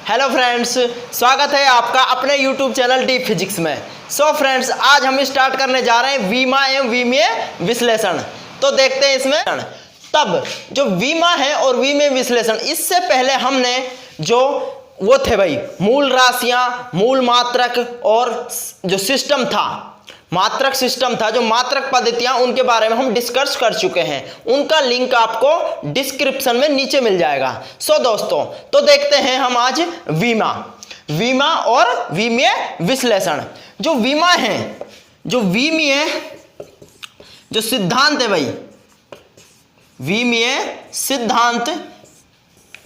Hello friends, स्वागत है आपका अपने यूट्यूब चैनल डीप फिजिक्स में। सो फ्रेंड्स, आज हम स्टार्ट करने जा रहे हैं वीमा एवं विमीय विश्लेषण। तो देखते हैं इसमें तब जो वीमा है और विमीय विश्लेषण, इससे पहले हमने जो वो थे भाई मूल राशियां, मूल मात्रक और जो सिस्टम था, मात्रक सिस्टम था, जो मात्रक पद्धतियां, उनके बारे में हम डिस्कस कर चुके हैं। उनका लिंक आपको डिस्क्रिप्शन में नीचे मिल जाएगा। सो दोस्तों, तो देखते हैं हम आज वीमा और विमीय विश्लेषण। जो वीमा है, जो विमीय जो सिद्धांत है भाई, विमीय सिद्धांत,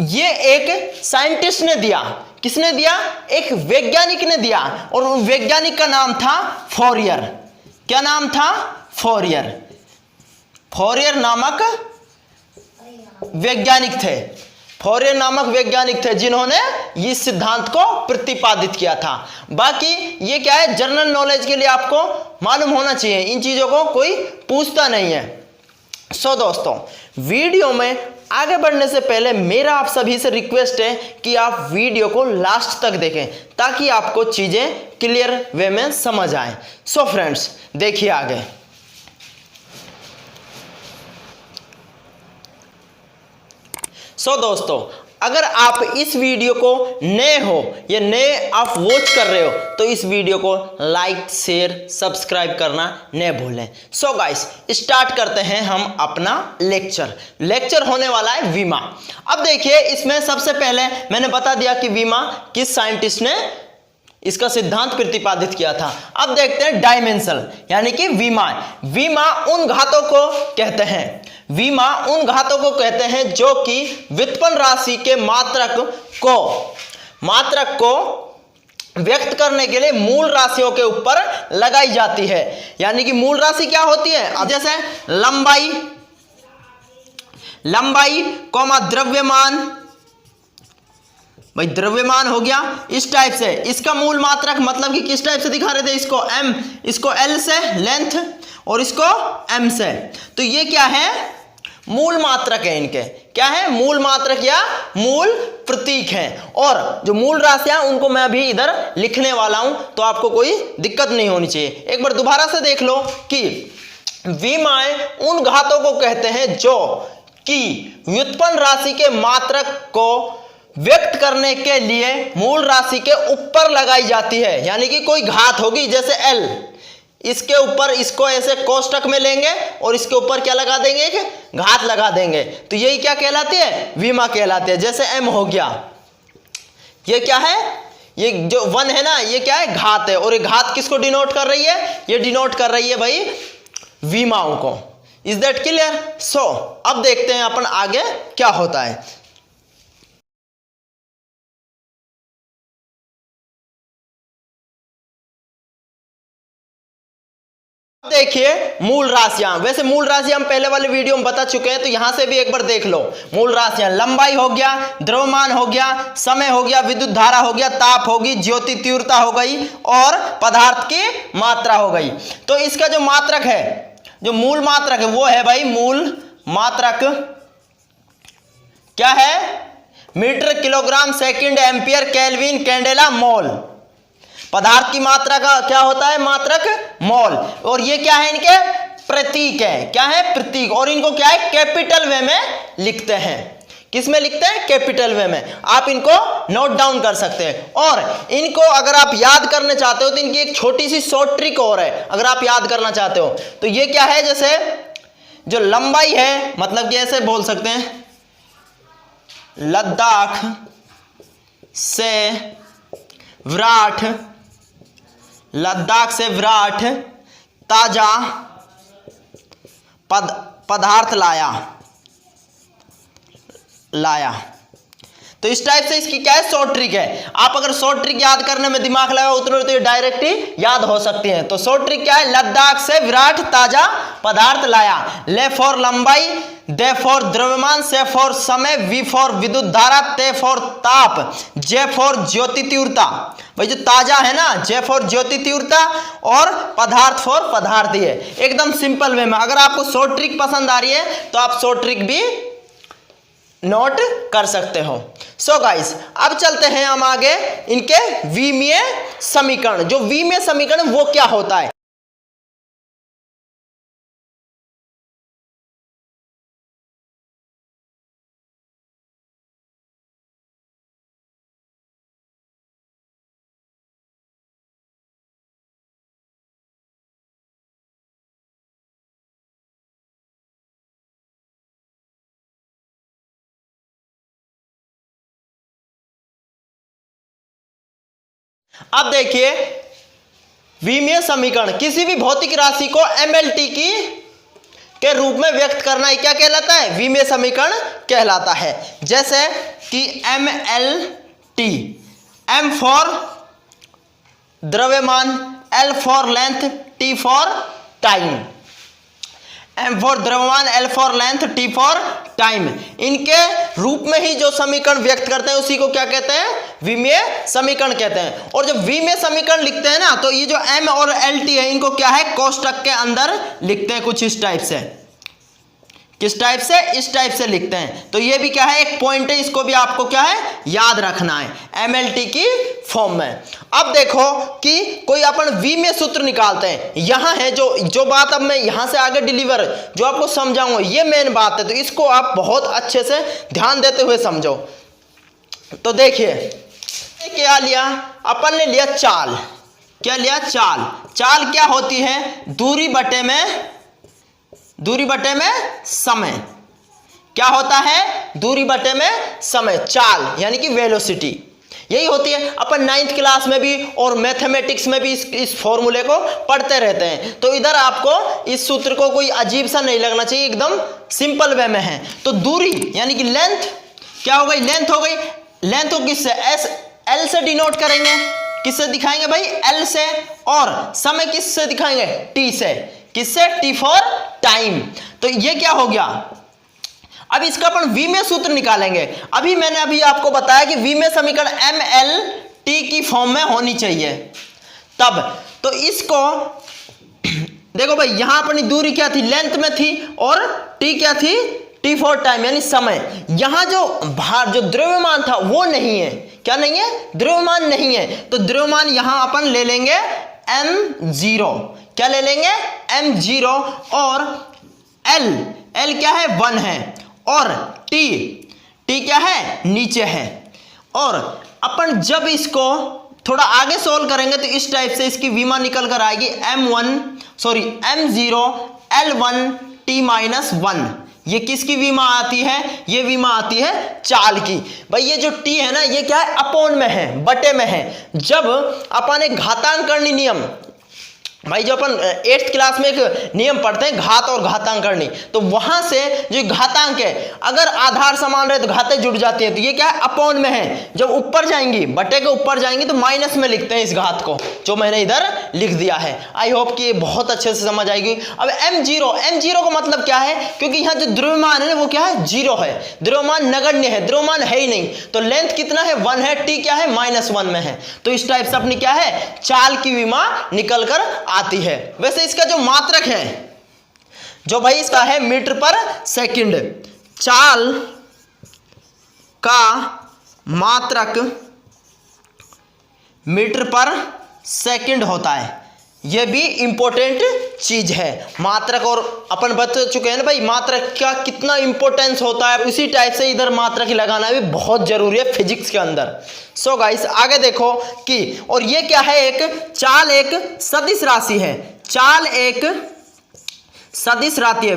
ये एक साइंटिस्ट ने दिया। किसने दिया? एक वैज्ञानिक ने दिया, और उन वैज्ञानिक का नाम था फोरियर। क्या नाम था? फोरियर। फोरियर नामक वैज्ञानिक थे। फोरियर नामक वैज्ञानिक थे जिन्होंने इस सिद्धांत को प्रतिपादित किया था। बाकी ये क्या है, जनरल नॉलेज के लिए आपको मालूम होना चाहिए, इन चीजों को कोई पूछता नहीं है। सो दोस्तों, वीडियो में आगे बढ़ने से पहले मेरा आप सभी से रिक्वेस्ट है कि आप वीडियो को लास्ट तक देखें, ताकि आपको चीजें क्लियर वे में समझ आए। सो फ्रेंड्स, देखिए आगे। सो दोस्तों, अगर आप इस वीडियो को नए हो या नए आप वॉच कर रहे हो, तो इस वीडियो को लाइक, शेयर, सब्सक्राइब करना न भूलें। सो गाइस, स्टार्ट करते हैं हम अपना लेक्चर होने वाला है वीमा। अब देखिए, इसमें सबसे पहले मैंने बता दिया कि वीमा किस साइंटिस्ट ने इसका सिद्धांत प्रतिपादित किया था। अब देखते हैं डायमेंशन, यानी कि वीमा उन घातों को कहते हैं, वीमा उन घातों को कहते हैं जो कि व्युत्पन्न राशि के मात्रक को व्यक्त करने के लिए मूल राशियों के ऊपर लगाई जाती है। यानी कि मूल राशि क्या होती है? अब जैसे लंबाई कौमा द्रव्यमान, भाई द्रव्यमान हो गया इस टाइप से। इसका मूल मात्रक मतलब कि किस टाइप से दिखा रहे थे? इसको m, इसको l से लेंथ, और इसको m से। तो ये क्या है? मूल मात्रक है इनके। क्या है? मूल मात्रक या मूल प्रतीक है। और जो मूल राशियां, उनको मैं अभी इधर लिखने वाला हूं, तो आपको कोई दिक्कत नहीं होनी चाहिए। एक बार दोबारा से देख लो कि विमाएं उन घातों को कहते हैं जो कि व्युत्पन्न राशि के मात्रक को व्यक्त करने के लिए मूल राशि के ऊपर लगाई जाती है। यानी कि कोई घात होगी, जैसे l, इसके ऊपर इसको ऐसे कोष्टक में लेंगे और इसके ऊपर क्या लगा देंगे? एक घात लगा देंगे। तो यही क्या कहलाती है? वीमा कहलाती है। जैसे m हो गया, ये क्या है? ये जो 1 है ना, ये क्या है? घात है। और ये घात किसको डिनोट कर रही है? ये डिनोट कर रही है भाई वीमाओं को। Is that clear? सो अब देखते हैं अपन आगे क्या होता है। देखिए मूल राशियां, वैसे मूल राशियां हम पहले वाले वीडियो में बता चुके हैं, तो यहां से भी एक बार देख लो। मूल राशियां लंबाई हो गया, द्रव्यमान हो गया, समय हो गया, विद्युत धारा हो गया, ताप होगी, ज्योति तीव्रता हो गई, और पदार्थ की मात्रा हो गई। तो इसका जो मात्रक है, जो मूल मात्रक है, वो है भाई मूल मात्रक क्या है? Metre, kilogram, second, ampere, kelvin, candela, mole. पदार्थ की मात्रा का क्या होता है? मात्रक मोल। और ये क्या है? इनके प्रतीक है। क्या है? प्रतीक। और इनको क्या है? कैपिटल वे में लिखते हैं। किस में लिखते हैं? कैपिटल वे में। आप इनको नोट डाउन कर सकते हैं। और इनको अगर आप याद करना चाहते हो, तो इनकी एक छोटी सी शॉर्ट ट्रिक और है। अगर आप याद करना चाहते हो तो ये क्या है? जैसे जो लंबाई है, मतलब कि ऐसे बोल सकते हैं, लद्दाख से विराट, लद्दाख से विराट ताजा पदार्थ लाया। तो इस टाइप से इसकी क्या है? शॉर्ट ट्रिक है। आप अगर शॉर्ट ट्रिक याद करने में दिमाग लगाओ उतने, तो ये डायरेक्ट ही याद हो सकती है। तो शॉर्ट ट्रिक क्या है? लद्दाख से विराट ताजा पदार्थ लाया। ले फॉर लंबाई, दे फॉर द्रव्यमान, से फॉर समय, वी फॉर विद्युत धारा, ते फॉर ताप, जे फॉर ज्योति तीव्रता। भाई जो ताजा है ना, जे फॉर ज्योति तीव्रता, और पदार्थ फॉर पदार्थ ही है। एकदम सिंपल वे में। अगर आपको शॉर्ट ट्रिक पसंद आ रही है तो आप शॉर्ट ट्रिक भी नोट कर सकते हो। सो गाइस अब चलते हैं हम आगे इनके विमीय समीकरण। जो विमीय समीकरण वो क्या होता है। अब देखिए विमीय समीकरण किसी भी भौतिक राशि को एमएलटी की के रूप में व्यक्त करना क्या कहलाता है, विमीय समीकरण कहलाता है। जैसे कि M L T, M for द्रव्यमान, L for length, T for time. M for द्रव्यमान, L for length, T for time. इनके रूप में ही जो समीकरण व्यक्त करते हैं उसी को क्या कहते हैं, विमीय समीकरण कहते हैं। और जब विमीय समीकरण लिखते हैं ना तो ये जो एम और एल टी है इनको क्या है, कोष्टक के अंदर लिखते हैं कुछ इस टाइप से। किस टाइप से, इस टाइप से लिखते हैं। तो ये भी क्या है, एक पॉइंट है, इसको भी आपको क्या है याद रखना है एमएलटी की फॉर्म में। अब देखो कि कोई अपन विमीय सूत्र निकालते हैं। यहां है जो बात अब मैं यहां से आगे डिलीवर जो आपको समझाऊंगा ये मेन बात है, तो इसको आप बहुत अच्छे से ध्यान देते हुए समझो। तो देखिए क्या लिया अपन ने, लिया चाल। क्या लिया, चाल। चाल क्या होती है, दूरी बटे में समय। क्या होता है, दूरी बटे में समय। चाल यानी कि वेलोसिटी यही होती है। अपन 9th क्लास में भी और मैथमेटिक्स में भी इस फॉर्मूले को पढ़ते रहते हैं। तो इधर आपको इस सूत्र को कोई अजीब सा नहीं लगना चाहिए, एकदम सिंपल वे में है। तो दूरी यानी कि लेंथ क्या हो गई, लेंथ हो गई। लेंथ को किससे, एस एल से डिनोट करेंगे। किससे दिखाएंगे भाई, एल से। और समय किससे दिखाएंगे, टी से। किससे, टी फॉर टाइम। तो ये क्या हो गया, अब इसका अपन विमीय सूत्र निकालेंगे। मैंने आपको बताया कि विमीय समीकरण एम एल टी की फॉर्म में होनी चाहिए तब। तो इसको देखो भाई, यहां अपनी दूरी क्या थी, लेंथ में थी, और टी क्या थी, टी फॉर टाइम यानी समय। यहां जो भार जो द्रव्यमान था वो नहीं है। क्या नहीं है, द्रव्यमान नहीं है। तो द्रव्यमान यहां अपन ले लेंगे m0। क्या ले लेंगे, m0। और l क्या है, 1 है। और t क्या है, नीचे है। और अपन जब इसको थोड़ा आगे सोल्व करेंगे तो इस टाइप से इसकी विमा निकल कर आएगी m0 l1 t-1। ये किसकी विमा आती है, ये विमा आती है चाल की। भाई ये जो t है ना ये क्या है, अपॉन में है, बटे में है। जब अपन एक घातांकरणी नियम, भाई जो अपन 8th क्लास में एक नियम पढ़ते हैं घात और घातांकरणी, तो वहां से जो घातांक है अगर आधार समान रहे तो घातें जुड़ जाती है। तो ये क्या है, अपॉन में है। जब ऊपर जाएंगी, बटे के ऊपर जाएंगी तो माइनस में लिखते हैं इस घात को, जो मैंने इधर लिख दिया है। आई होप कि ये बहुत अच्छे से समझ आएगी। अब m0 का मतलब क्या है, क्योंकि यहाँ जो द्रव्यमान है वो क्या है, 0 है। द्रव्यमान नगण्य है, द्रव्यमान है ही नहीं। तो लेंथ कितना है, 1 है। टी क्या है, -1 में है। तो इस टाइप से अपनी क्या है, चाल की विमा निकल कर आती है। वैसे इसका जो मात्रक है, जो भाई इसका है मीटर पर सेकंड, चाल का मात्रक मीटर पर सेकंड होता है। यह भी इंपॉर्टेंट चीज है मात्रक। और अपन बता चुके हैं ना भाई मात्रक का कितना इंपॉर्टेंस होता है। उसी टाइप से इधर मात्रक लगाना भी बहुत जरूरी है फिजिक्स के अंदर। सो गाइस आगे देखो कि, और ये क्या है, एक चाल एक सदिश राशि है। चाल एक सदिश राशि है,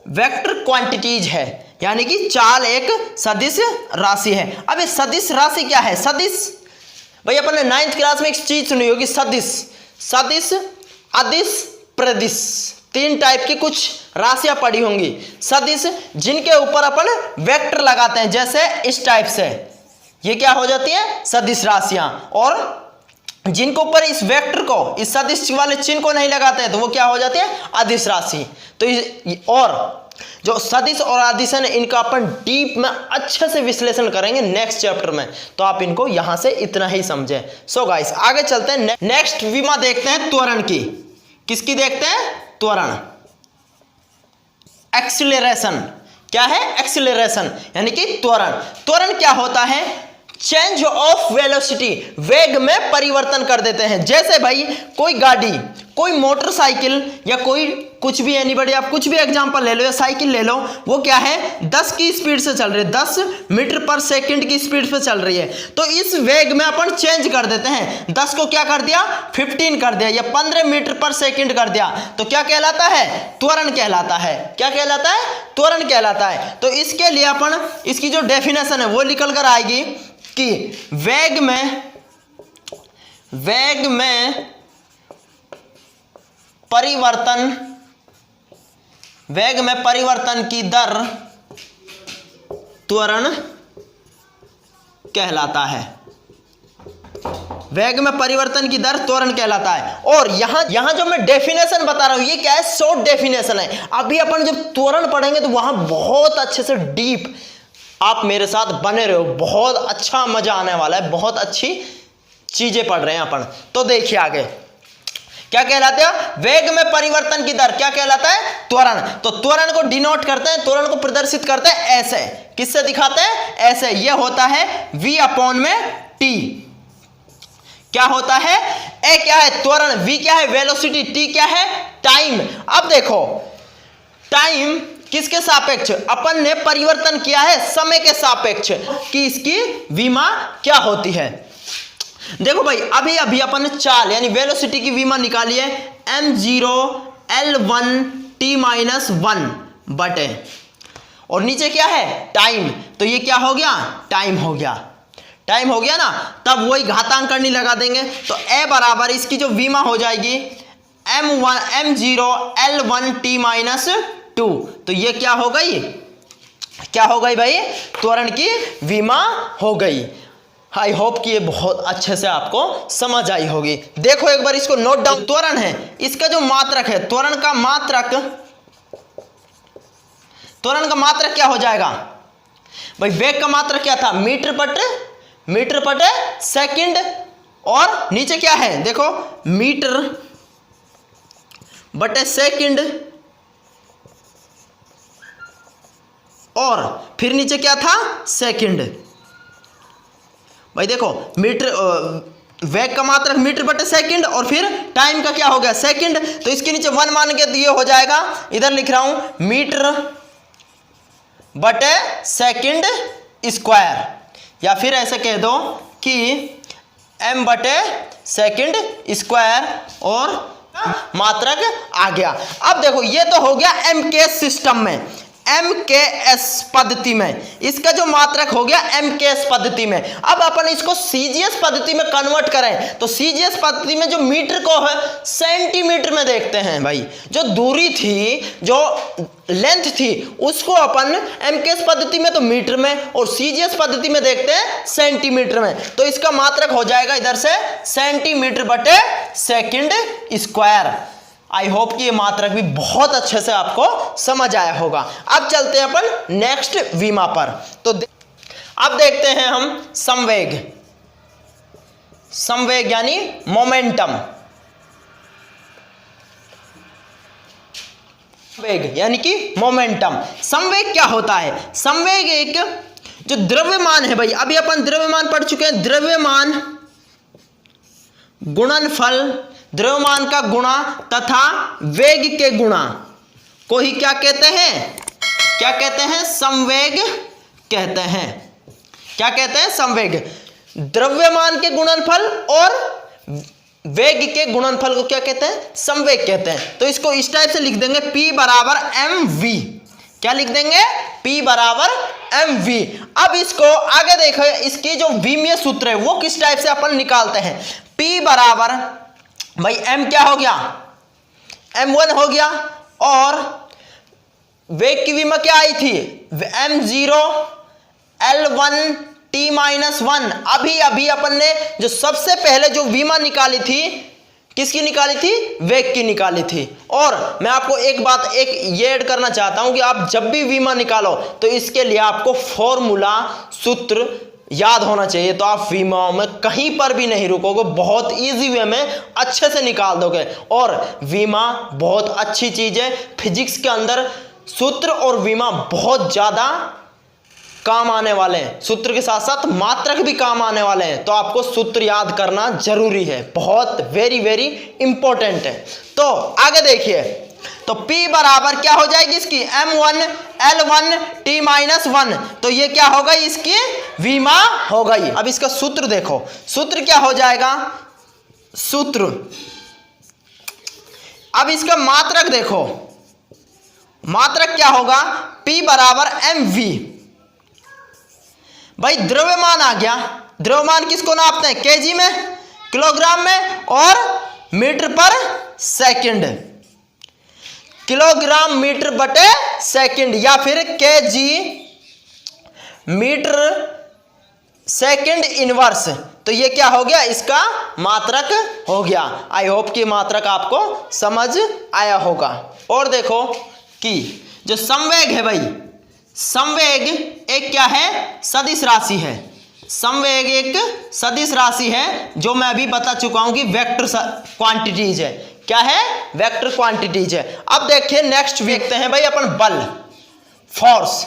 वेक्टर क्वांटिटीज है। यानी कि चाल एक सदिश राशि है। अब ये सदिश राशि क्या है, सदिश भाई अपन ने 9th क्लास में एक चीज सुनी होगी, सदिश, अदिश, प्रदिश। 3 टाइप की कुछ राशियां पड़ी होंगी। सदिश जिनके ऊपर अपन वेक्टर लगाते हैं, जैसे इस टाइप से, ये क्या हो जाती है, सदिश राशियां। और जिनके ऊपर इस वेक्टर को, इस सदिश वाले चिन्ह को नहीं लगाते हैं तो वो क्या हो जाती है, अदिश राशि। तो और जो सदिश और अदिश है इनका अपन डीप में अच्छे से विश्लेषण करेंगे नेक्स्ट चैप्टर में। तो आप इनको यहां से इतना ही समझें। सो गाइस आगे चलते हैं, नेक्स्ट विमा देखते हैं त्वरण की। किसकी देखते हैं, त्वरण, एक्सीलरेशन। क्या है, एक्सीलरेशन यानी कि त्वरण। त्वरण क्या होता है, चेंज ऑफ वेलोसिटी, वेग में परिवर्तन कर देते हैं। जैसे भाई कोई गाड़ी, कोई मोटरसाइकिल या कोई कुछ भी, एनीबॉडी, आप कुछ भी एग्जांपल ले लो या साइकिल ले लो, वो क्या है 10 की स्पीड से चल रही है, 10 मीटर पर सेकंड की स्पीड से चल रही है। तो इस वेग में अपन चेंज कर देते हैं, 10 को क्या कर दिया 15 कर दिया या 15 मीटर पर सेकंड कर दिया, तो क्या कहलाता है, त्वरण कहलाता है। क्या कहलाता है, त्वरण कहलाता है। तो इसके लिए अपन इसकी जो डेफिनेशन है वो निकल कर आएगी कि वेग में परिवर्तन की दर त्वरण कहलाता है। वेग में परिवर्तन की दर त्वरण कहलाता है। और यहां जो मैं डेफिनेशन बता रहा हूं ये क्या है, शॉर्ट डेफिनेशन है। अभी अपन जब त्वरण पढ़ेंगे तो वहां बहुत अच्छे से डीप आप मेरे साथ बने रहो, बहुत अच्छा मजा आने वाला है, बहुत अच्छी चीजें पढ़ रहे हैं अपन। तो देखिए आगे क्या कहलाते हैं, वेग में परिवर्तन की दर क्या कहलाता है, त्वरण। तो त्वरण को डिनोट करते हैं, त्वरण को प्रदर्शित करते हैं ऐसे, किससे दिखाते हैं, ऐसे। यह होता है v अपॉन में t। क्या होता है, ए क्या है त्वरण, v क्या है वेलोसिटी, t क्या है टाइम। अब देखो टाइम किसके सापेक्ष, अपन ने परिवर्तन किया है समय के सापेक्ष कि इसकी विमा क्या होती है। देखो भाई अभी अभी अपन ने चाल यानी वेलोसिटी की विमा निकाली है m0 L1 t-1 बटे, और नीचे क्या है टाइम, तो ये क्या हो गया, टाइम हो गया, टाइम हो गया ना। तब वही घातांक करनी लगा देंगे, तो a बराबर इसकी जो विमा हो जाएगी m0 L1 t-2। तो ये क्या हो गई, क्या हो गई भाई, त्वरण की विमा हो गई। आई होप कि ये बहुत अच्छे से आपको समझ आई होगी। देखो एक बार इसको नोट डाउन, त्वरण है, इसका जो मात्रक है, त्वरण का मात्रक क्या हो जाएगा भाई, वेग का मात्रक क्या था, मीटर बटे सेकंड, और नीचे क्या है देखो मीटर बटे सेकंड, और फिर नीचे क्या था सेकंड। भाई देखो मीटर, वेग का मात्रक मीटर बटे सेकंड, और फिर टाइम का क्या हो गया सेकंड, तो इसके नीचे 1 मान के दिए हो जाएगा, इधर लिख रहा हूं मीटर बटे सेकंड स्क्वायर, या फिर ऐसे कह दो कि m बटे सेकंड स्क्वायर, और मात्रक आ गया। अब देखो ये तो हो गया MKS सिस्टम में, MKS पद्धति में इसका जो मात्रक हो गया MKS पद्धति में। अब अपन इसको CGS पद्धति में कन्वर्ट करें तो CGS पद्धति में जो मीटर को है सेंटीमीटर में देखते हैं भाई, जो दूरी थी, जो लेंथ थी, उसको अपन MKS पद्धति में तो मीटर में और CGS पद्धति में देखते हैं सेंटीमीटर में। तो इसका मात्रक हो जाएगा इधर से सेंटीमीटर बटे सेकंड स्क्वायर। आई होप कि ये मात्रक भी बहुत अच्छे से आपको समझ आया होगा। अब चलते हैं अपन नेक्स्ट विमा पर। तो अब देखते हैं हम संवेग यानी मोमेंटम, संवेग यानी कि मोमेंटम। संवेग क्या होता है, संवेग एक जो द्रव्यमान है भाई, अभी अपन द्रव्यमान पढ़ चुके हैं, द्रव्यमान गुणनफल, द्रव्यमान का गुणा तथा वेग के गुणा को ही क्या कहते हैं, क्या कहते हैं, संवेग कहते हैं। क्या कहते हैं, संवेग। द्रव्यमान के गुणनफल और वेग के गुणनफल को क्या कहते हैं, संवेग कहते हैं। तो इसको इस टाइप से लिख देंगे P बराबर mv। क्या लिख देंगे, P बराबर mv। अब इसको आगे देखो, इसकी जो विमीय सूत्र है वो किस टाइप से अपन निकालते हैं। P बराबर भाई m क्या हो गया, m1 हो गया, और वेग की विमा क्या आई थी m0 L1 t-1। अभी अभी अपन ने जो सबसे पहले जो विमा निकाली थी, किसकी निकाली थी, वेग की निकाली थी। और मैं आपको एक बात ये ऐड करना चाहता हूं कि आप जब भी विमा निकालो तो इसके लिए आपको फॉर्मूला, सूत्र याद होना चाहिए। तो आप विमाओं में कहीं पर भी नहीं रुकोगे, बहुत इजी वे में अच्छे से निकाल दोगे। और विमा बहुत अच्छी चीज है, फिजिक्स के अंदर सूत्र और विमा बहुत ज्यादा काम आने वाले हैं, सूत्र के साथ साथ मात्रक भी काम आने वाले हैं, तो आपको सूत्र याद करना जरूरी है, बहुत वेरी वेरी इंपॉर्टेंट है। तो आगे देखिए, तो P बराबर क्या हो जाएगी इसकी M1 L1 T-1, तो ये क्या होगा इसकी विमा हो गई। अब इसका सूत्र देखो, सूत्र क्या हो जाएगा, सूत्र, अब इसका मात्रक देखो, मात्रक क्या होगा, P बराबर MV। भाई द्रव्यमान आ गया, द्रव्यमान किसको नापते हैं, केजी में, किलोग्राम में और मीटर पर सेकंड, किलोग्राम मीटर बटे सेकंड या फिर केजी मीटर सेकंड इनवर्स, तो ये क्या हो गया, इसका मात्रक हो गया। आई होप कि मात्रक आपको समझ आया होगा। और देखो कि जो संवेग है भाई, संवेग एक क्या है, सदिश राशि है, संवेग एक सदिश राशि है, जो मैं अभी बता चुका हूं कि वेक्टर क्वांटिटीज है। क्या है, वेक्टर क्वांटिटीज है। अब देखिए नेक्स्ट देखते हैं भाई अपन बल, फोर्स,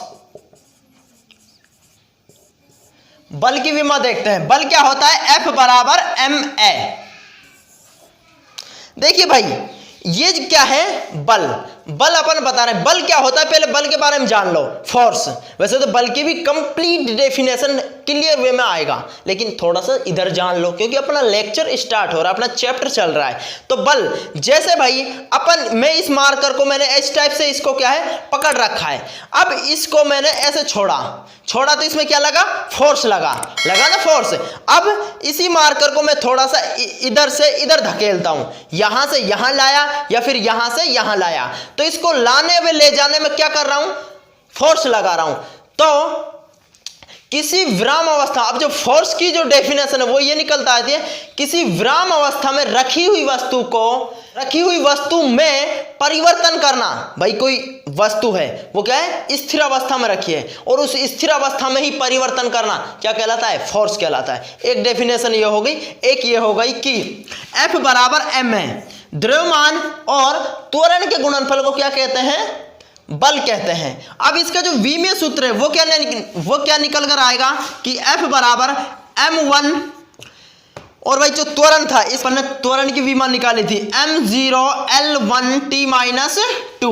बल की विमा देखते हैं। बल क्या होता है, F बराबर ma। देखिए भाई ये क्या है, बल, बल अपन बता रहे हैं, बल क्या होता है, पहले बल के बारे में जान लो। फोर्स, वैसे तो बल की भी कंप्लीट डेफिनेशन क्लियर वे में आएगा, लेकिन थोड़ा सा इधर जान लो क्योंकि अपना लेक्चर स्टार्ट हो रहा है, अपना चैप्टर चल रहा है। तो बल, जैसे भाई अपन, मैं इस मार्कर को मैंने इस टाइप से इसको क्या है पकड़ रखा है, अब इसको मैंने ऐसे छोड़ा तो इसमें क्या लगा, फोर्स लगा ना फोर्स। अब इसी मार्कर को मैं थोड़ा सा इधर से इधर धकेलता हूं, यहां से यहां लाया या फिर यहां से यहां लाया, तो इसको लाने में ले जाने में क्या कर रहा हूं, फोर्स लगा रहा हूं। तो किसी विराम अवस्था, अब जो फोर्स की जो डेफिनेशन है वो ये निकलता है, किसी विराम अवस्था में रखी हुई वस्तु में परिवर्तन करना। भाई कोई वस्तु है वो क्या है, स्थिर अवस्था में रखी है, और उस स्थिर अवस्था में ही परिवर्तन करना क्या कहलाता है, फोर्स कहलाता है। एक डेफिनेशन ये हो गई। एक ये हो गई कि F बराबर m है, द्रव्यमान और त्वरण के गुणनफल को क्या कहते हैं, बल कहते हैं। अब इसका जो विमीय सूत्र है वो क्या निकल कर आएगा कि F बराबर m1, और भाई जो त्वरण था, इस पर त्वरण की विमा निकाली थी, m0 L1 T-2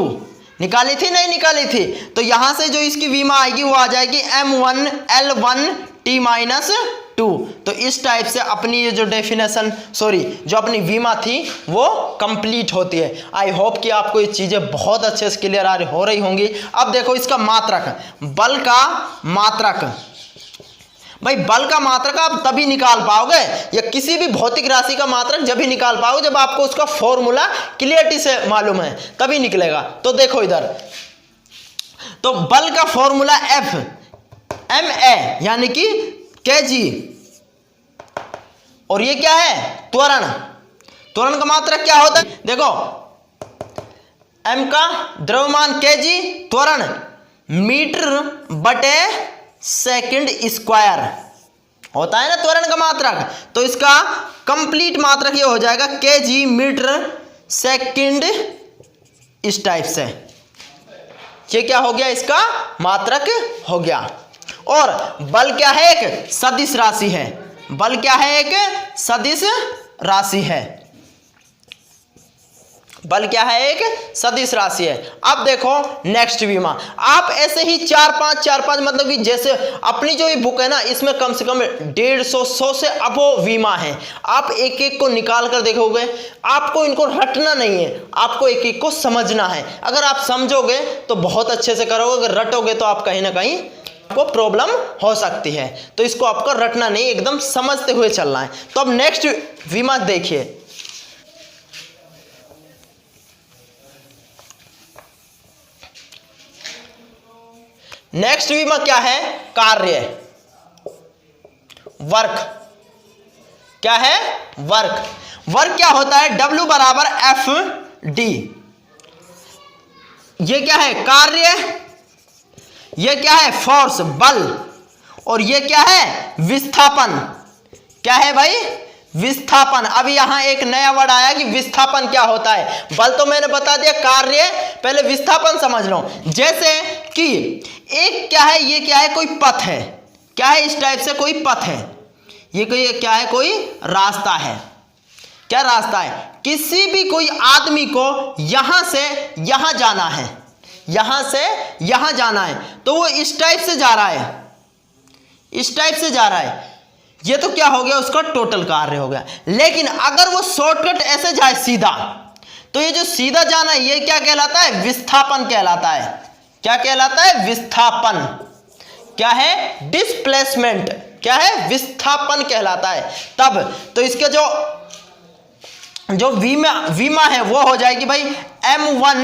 निकाली थी, नहीं निकाली थी, तो यहां से जो इसकी विमा आएगी वो आ जाएगी m1 L1 T-2। तो इस टाइप से अपनी ये जो डेफिनेशन, जो अपनी विमा थी वो कंप्लीट होती है। आई होप कि आपको ये चीजें बहुत अच्छे से क्लियर हो रही होंगी। अब देखो इसका मात्रक, बल का मात्रक, भाई बल का मात्रक आप तभी निकाल पाओगे, या किसी भी भौतिक राशि का मात्रक जब भी निकाल पाओगे जब आपको उसका फॉर्मूला क्लियरिटी से मालूम है, तभी निकलेगा। तो देखो इधर, तो बल का फॉर्मूला F ma यानी कि kg, और ये क्या है, त्वरण का मात्रक क्या होता है, देखो m का द्रव्यमान kg, त्वरण मीटर बटे सेकंड स्क्वायर होता है ना त्वरण का मात्रक, तो इसका कंप्लीट मात्रक ये हो जाएगा kg मीटर सेकंड। इस टाइप से ये क्या हो गया, इसका मात्रक हो गया। और बल क्या है, एक सदिश राशि है, बल क्या है, एक सदिश राशि है, बल क्या है, एक सदिश राशि है। अब देखो नेक्स्ट विमा, आप ऐसे ही चार पांच मतलब कि जैसे अपनी जो ये बुक है ना, इसमें कम से कम 150 से अबो विमा है। आप एक एक को निकाल कर देखोगे, आपको इनको रटना नहीं है, आपको एक एक को समझना है। अगर आप समझोगे तो बहुत अच्छे से करोगे, अगर रटोगे तो आप कहीं ना कहीं आपको प्रॉब्लम हो सकती है। तो इसको आपको रटना नहीं, एकदम समझते हुए चलना है। तो अब नेक्स्ट विमा देखिए, नेक्स्ट विमा क्या है, कार्य, वर्क। क्या है, वर्क। वर्क क्या होता है, W बराबर FD। ये क्या है, कार्य, ये क्या है, फोर्स, बल, और ये क्या है, विस्थापन। क्या है भाई, विस्थापन। अभी यहां एक नया वर्ड आया कि विस्थापन क्या होता है। बल तो मैंने बता दिया कार्य, पहले विस्थापन समझ लो। जैसे कि एक क्या है, ये क्या है, कोई पथ है, क्या है, इस टाइप से कोई पथ है, ये कोई क्या है, कोई रास्ता है। क्या रास्ता है? किसी भी कोई आदमी को यहां से यहां जाना है, यहां से यहां जाना है, तो वो इस टाइप से जा रहा है, इस टाइप से जा रहा है, ये तो क्या हो गया, उसका टोटल कार्य हो गया। लेकिन अगर वो शॉर्टकट ऐसे जाए सीधा, तो ये जो सीधा जाना है ये क्या कहलाता है, विस्थापन कहलाता है। क्या कहलाता है? विस्थापन। क्या है? डिस्प्लेसमेंट। क्या है? विस्थापन कहलाता है। तब तो इसके जो विमा है वो हो जाएगी भाई m1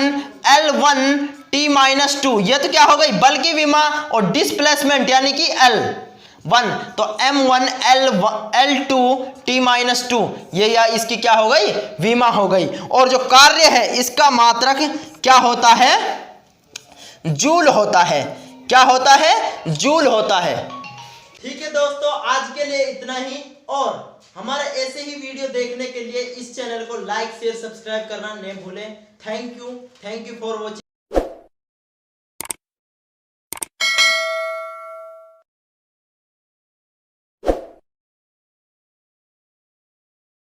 l1 t-2। ये तो क्या हो गई, बल की विमा, और डिस्प्लेसमेंट यानी कि l1, तो m1 l2 t-2, ये या इसकी क्या हो गई, विमा हो गई। और जो कार्य है इसका मात्रक क्या होता है, जूल होता है। क्या होता है? जूल होता है। ठीक है दोस्तों, आज के लिए इतना ही, और हमारे ऐसे ही वीडियो देखने के लिए इस चैनल को लाइक शेयर सब्सक्राइब करना नहीं भूलें। Thank you for watching.